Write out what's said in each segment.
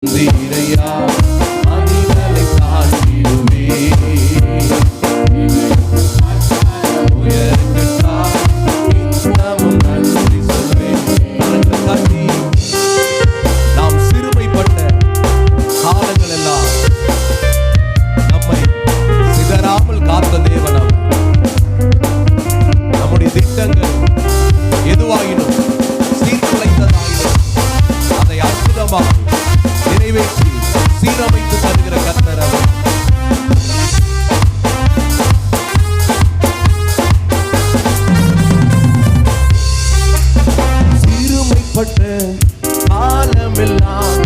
தீரையா மனிதனை காட்டிடுவே உயர்கட்டாவும் நன்றி சொல்வேன். காட்டி நாம் சிறுமைப்பட்ட காலங்கள் எல்லாம் நம்மை சிதறாமல் காத்த தேவன் அவர். நம்முடைய திட்டங்கள் எதுவாயினும் சீர்குலைந்ததாயினும் அதை அற்புதமாக நிறைவேற்றி சீரமைத்து தருகிற கர்த்தர் அவர். சிறுமைப்பட்ட காலமெல்லாம்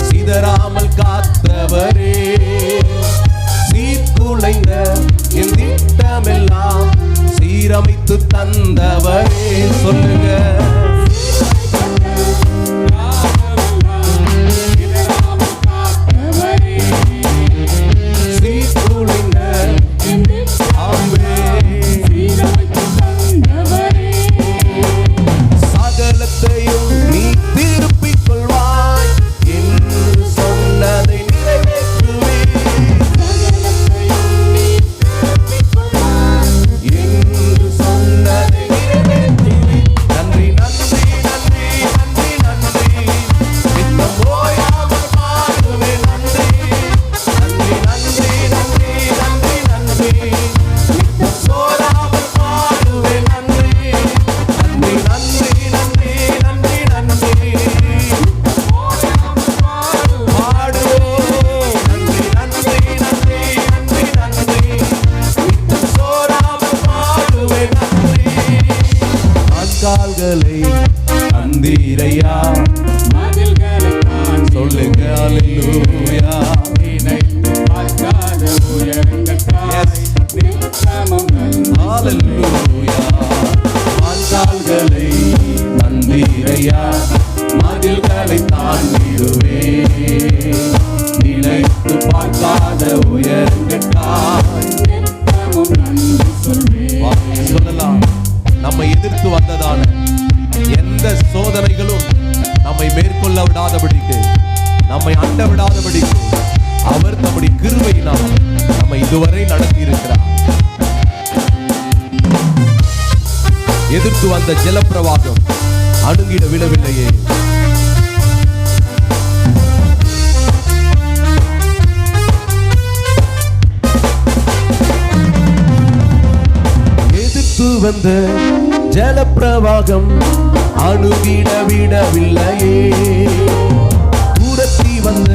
சிதறாமல் காத்தவரே, சீர்குலைந்த என் திட்டமெல்லாம் சீரமைத்து தந்தவரே. சொல்லுங்க, அந்தீரையா மதில்களை சொல்லுங்க, அல்லேலூயா. அல்லேலூயா. வான்கால்களை அந்தீரையா மதில்களை தாண்டிடுவே, நினைத்து பார்க்காத உயர்கட்டாய் சொல்லலாம். நம்மை எதிர்த்து வந்ததான எந்த சோதனைகளும் நம்மை மேற்கொள்ள விடாதபடிக்கு, நம்மை அண்ட விடாதபடிக்கு அவர் நம்முடைய கிருபையினால் நம்மை இதுவரை நடத்தி இருக்கிறார். எதிர்த்து வந்த ஜலப்பிரவாகம் அணுகிட விடவில்லையே. எதிர்த்து வந்த ஜலப்பிரவாகம் அணுகிட விடவில்லையே. தூரத்தி வந்த